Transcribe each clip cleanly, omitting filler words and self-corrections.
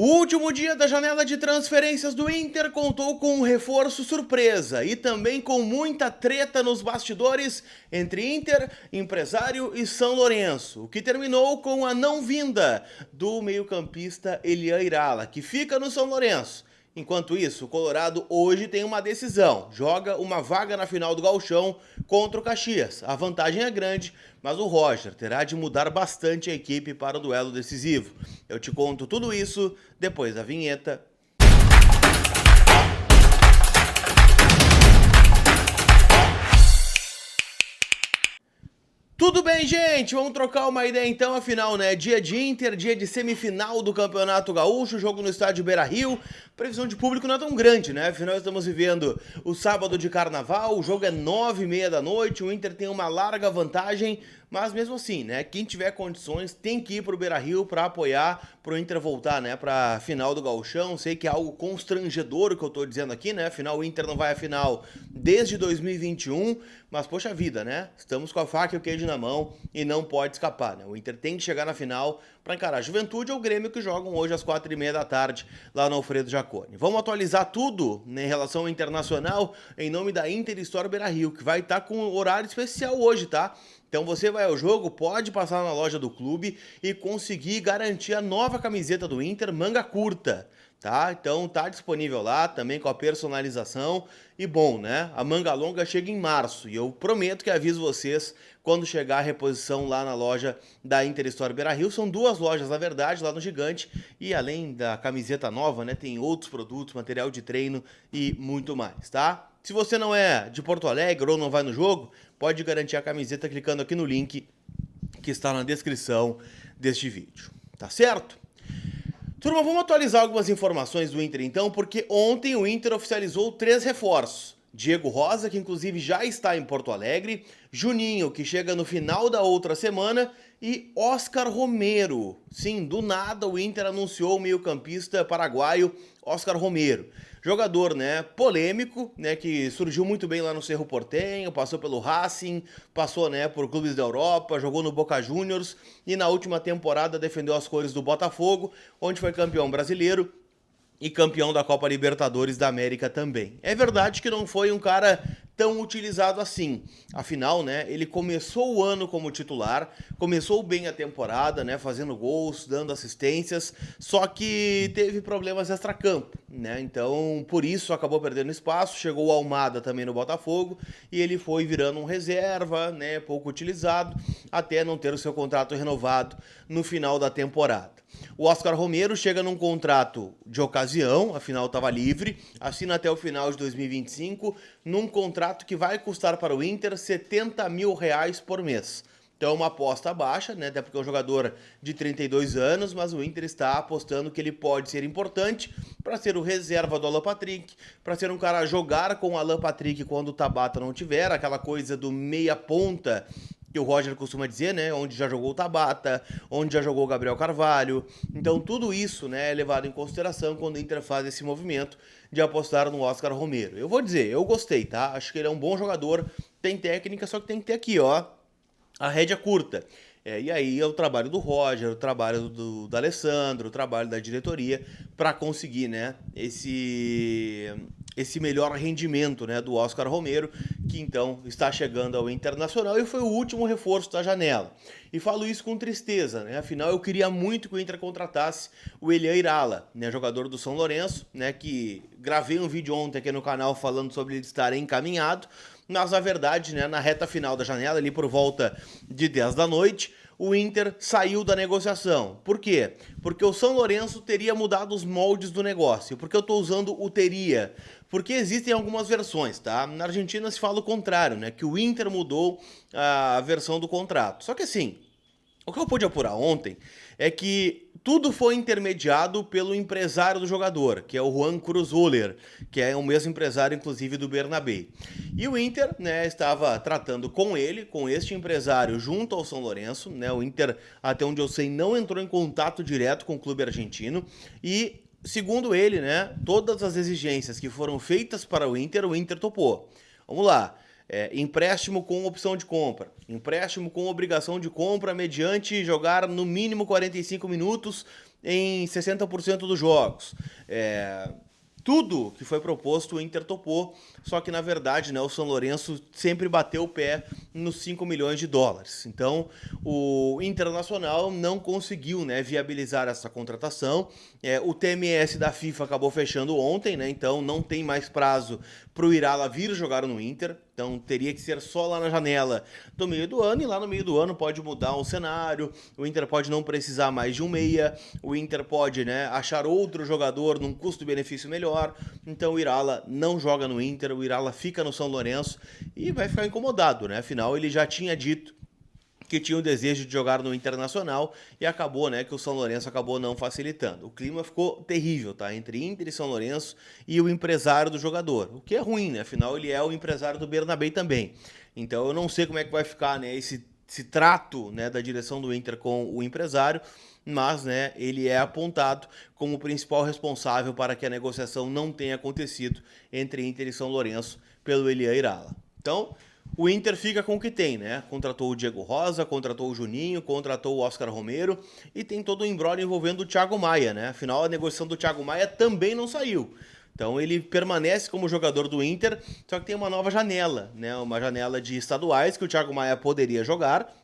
O último dia da janela de transferências do Inter contou com um reforço surpresa e também com muita treta nos bastidores entre Inter, empresário e São Lourenço, o que terminou com a não vinda do meio-campista Elian Irala, que fica no São Lourenço. Enquanto isso, o Colorado hoje tem uma decisão, joga uma vaga na final do Gauchão contra o Caxias. A vantagem é grande, mas o Roger terá de mudar bastante a equipe para o duelo decisivo. Eu te conto tudo isso depois da vinheta. Tudo bem, gente? Vamos trocar uma ideia então, afinal, né? Dia de Inter, dia de semifinal do Campeonato Gaúcho, jogo no estádio Beira-Rio. Previsão de público não é tão grande, né? Afinal, estamos vivendo o sábado de carnaval, o jogo é 9h30 da noite, o Inter tem uma larga vantagem, mas mesmo assim, né? Quem tiver condições tem que ir pro Beira-Rio para apoiar, pro Inter voltar, né? Pra final do Gauchão. Sei que é algo constrangedor o que eu tô dizendo aqui, né? Afinal, o Inter não vai à final desde 2021, mas poxa vida, né? Estamos com a faca e o queijo na mão e não pode escapar, né? O Inter tem que chegar na final para encarar a Juventude ou o Grêmio, que jogam hoje às 4h30 da tarde lá no Alfredo Jaconi. Vamos atualizar tudo, né, em relação ao Internacional em nome da Inter Store Beira-Rio, que vai estar com horário especial hoje, tá? Então você vai ao jogo, pode passar na loja do clube e conseguir garantir a nova camiseta do Inter, manga curta, tá? Então tá disponível lá, também com a personalização. E bom, né? A manga longa chega em março e eu prometo que aviso vocês quando chegar a reposição lá na loja da Inter Store Beira-Rio. São duas lojas, na verdade, lá no Gigante. E além da camiseta nova, né, tem outros produtos, material de treino e muito mais, tá? Se você não é de Porto Alegre ou não vai no jogo, pode garantir a camiseta clicando aqui no link que está na descrição deste vídeo, tá certo? Turma, vamos atualizar algumas informações do Inter então, porque ontem o Inter oficializou 3 reforços. Diego Rosa, que inclusive já está em Porto Alegre, Juninho, que chega no final da outra semana, e Oscar Romero. Sim, do nada o Inter anunciou o meio-campista paraguaio Oscar Romero. Jogador, né, polêmico, né, que surgiu muito bem lá no Cerro Porteño, passou pelo Racing, passou, né, por clubes da Europa, jogou no Boca Juniors e na última temporada defendeu as cores do Botafogo, onde foi campeão brasileiro e campeão da Copa Libertadores da América também. É verdade que não foi um cara tão utilizado assim. Afinal, né, ele começou o ano como titular, começou bem a temporada, né, fazendo gols, dando assistências, só que teve problemas extracampo, né? Então, por isso acabou perdendo espaço, chegou o Almada também no Botafogo e ele foi virando um reserva, né, pouco utilizado, até não ter o seu contrato renovado no final da temporada. O Oscar Romero chega num contrato de ocasião, afinal estava livre, assina até o final de 2025, num contrato que vai custar para o Inter R$70 mil por mês. Então é uma aposta baixa, né? Até porque é um jogador de 32 anos, mas o Inter está apostando que ele pode ser importante para ser o reserva do Alan Patrick, para ser um cara a jogar com o Alan Patrick quando o Tabata não tiver, aquela coisa do meia ponta que o Roger costuma dizer, né, onde já jogou o Tabata, onde já jogou o Gabriel Carvalho. Então tudo isso, né, é levado em consideração quando o Inter faz esse movimento de apostar no Oscar Romero. Eu vou dizer, eu gostei, tá? Acho que ele é um bom jogador, tem técnica, só que tem que ter aqui, ó, a rédea curta. E aí é o trabalho do Roger, o trabalho do Alessandro, o trabalho da diretoria para conseguir, né, esse melhor rendimento, né, do Oscar Romero, que então está chegando ao Internacional e foi o último reforço da janela. E falo isso com tristeza, né? Afinal eu queria muito que o Inter contratasse o Elian Irala, né, jogador do São Lourenço, né, que gravei um vídeo ontem aqui no canal falando sobre ele estar encaminhado, mas na verdade, né, na reta final da janela, ali por volta de 10 da noite, o Inter saiu da negociação. Por quê? Porque o São Lourenço teria mudado os moldes do negócio. Por que eu estou usando o teria? Porque existem algumas versões, tá? Na Argentina se fala o contrário, né? Que o Inter mudou a versão do contrato. Só que assim, o que eu pude apurar ontem é que tudo foi intermediado pelo empresário do jogador, que é o Juan Cruzholler, que é o mesmo empresário, inclusive, do Bernabé. E o Inter, né, estava tratando com ele, com este empresário, junto ao São Lourenço, né? O Inter, até onde eu sei, não entrou em contato direto com o clube argentino e, segundo ele, né, todas as exigências que foram feitas para o Inter topou. Vamos lá. Empréstimo com opção de compra, empréstimo com obrigação de compra mediante jogar no mínimo 45 minutos em 60% dos jogos. Tudo que foi proposto o Inter topou, só que na verdade, né, o São Lourenço sempre bateu o pé nos 5 milhões de dólares. Então o Internacional não conseguiu, né, viabilizar essa contratação. O TMS da FIFA acabou fechando ontem, né, então não tem mais prazo para o Irala vir jogar no Inter. Então teria que ser só lá na janela do meio do ano, e lá no meio do ano pode mudar um cenário, o Inter pode não precisar mais de um meia, o Inter pode, né, achar outro jogador num custo-benefício melhor. Então o Irala não joga no Inter, o Irala fica no São Lourenço e vai ficar incomodado, né? Afinal, ele já tinha dito que tinha o desejo de jogar no Internacional e acabou, né, que o São Lourenço acabou não facilitando. O clima ficou terrível, tá? Entre Inter e São Lourenço e o empresário do jogador, o que é ruim, né? Afinal, ele é o empresário do Bernabé também. Então eu não sei como é que vai ficar, né, esse trato, né, da direção do Inter com o empresário, mas, né, ele é apontado como o principal responsável para que a negociação não tenha acontecido entre Inter e São Lourenço pelo Elian Irala. Então, o Inter fica com o que tem, né? Contratou o Diego Rosa, contratou o Juninho, contratou o Oscar Romero e tem todo o imbróglio envolvendo o Thiago Maia, né? Afinal, a negociação do Thiago Maia também não saiu. Então ele permanece como jogador do Inter, só que tem uma nova janela, né? Uma janela de estaduais que o Thiago Maia poderia jogar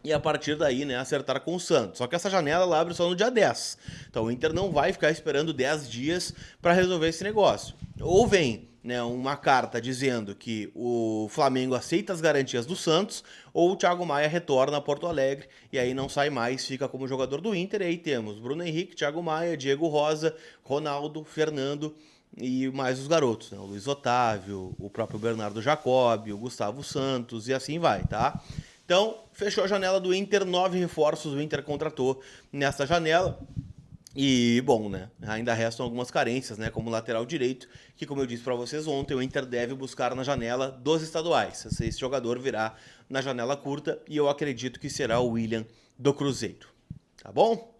e a partir daí, né, acertar com o Santos. Só que essa janela ela abre só no dia 10. Então o Inter não vai ficar esperando 10 dias para resolver esse negócio. Ou vem, né, uma carta dizendo que o Flamengo aceita as garantias do Santos, ou o Thiago Maia retorna a Porto Alegre e aí não sai mais, fica como jogador do Inter. E aí temos Bruno Henrique, Thiago Maia, Diego Rosa, Ronaldo, Fernando e mais os garotos, né? O Luiz Otávio, o próprio Bernardo Jacob, o Gustavo Santos e assim vai, tá? Então, fechou a janela do Inter, 9 reforços o Inter contratou nessa janela. E, bom, né, ainda restam algumas carências, né, como lateral direito, que, como eu disse para vocês ontem, o Inter deve buscar na janela dos estaduais. Esse jogador virá na janela curta e eu acredito que será o William do Cruzeiro. Tá bom?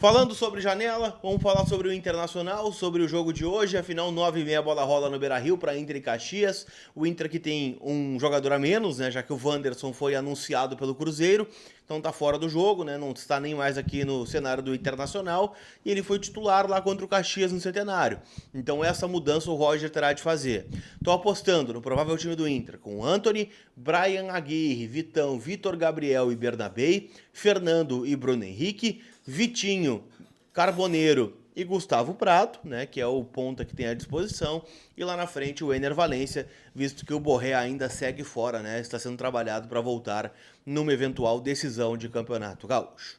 Falando sobre janela, vamos falar sobre o Internacional, sobre o jogo de hoje. Afinal, 9h30 a bola rola no Beira-Rio para Inter e Caxias. O Inter que tem um jogador a menos, né, já que o Wanderson foi anunciado pelo Cruzeiro. Então tá fora do jogo, né, não está nem mais aqui no cenário do Internacional. E ele foi titular lá contra o Caxias no Centenário. Então essa mudança o Roger terá de fazer. Tô apostando no provável time do Inter com Antony, Brian Aguirre, Vitão, Vitor Gabriel e Bernabé, Fernando e Bruno Henrique, Vitinho, Carboneiro e Gustavo Prato, né, que é o ponta que tem à disposição, e lá na frente o Ener Valencia, visto que o Borré ainda segue fora, né, está sendo trabalhado para voltar numa eventual decisão de Campeonato Gaúcho.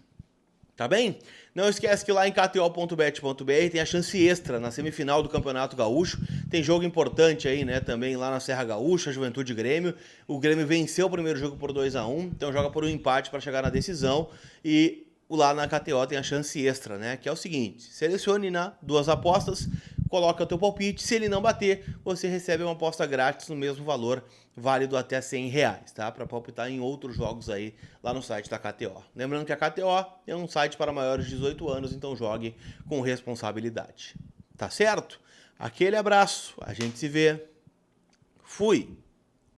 Tá bem? Não esquece que lá em kto.bet.br tem a chance extra na semifinal do Campeonato Gaúcho. Tem jogo importante aí, né, também lá na Serra Gaúcha, Juventude e Grêmio. O Grêmio venceu o primeiro jogo por 2-1, então joga por um empate para chegar na decisão. E lá na KTO tem a chance extra, né? Que é o seguinte: selecione duas apostas, coloca o teu palpite. Se ele não bater, você recebe uma aposta grátis no mesmo valor, válido até R$100, tá? Para palpitar em outros jogos aí lá no site da KTO. Lembrando que a KTO é um site para maiores de 18 anos, então jogue com responsabilidade. Tá certo? Aquele abraço, a gente se vê. Fui!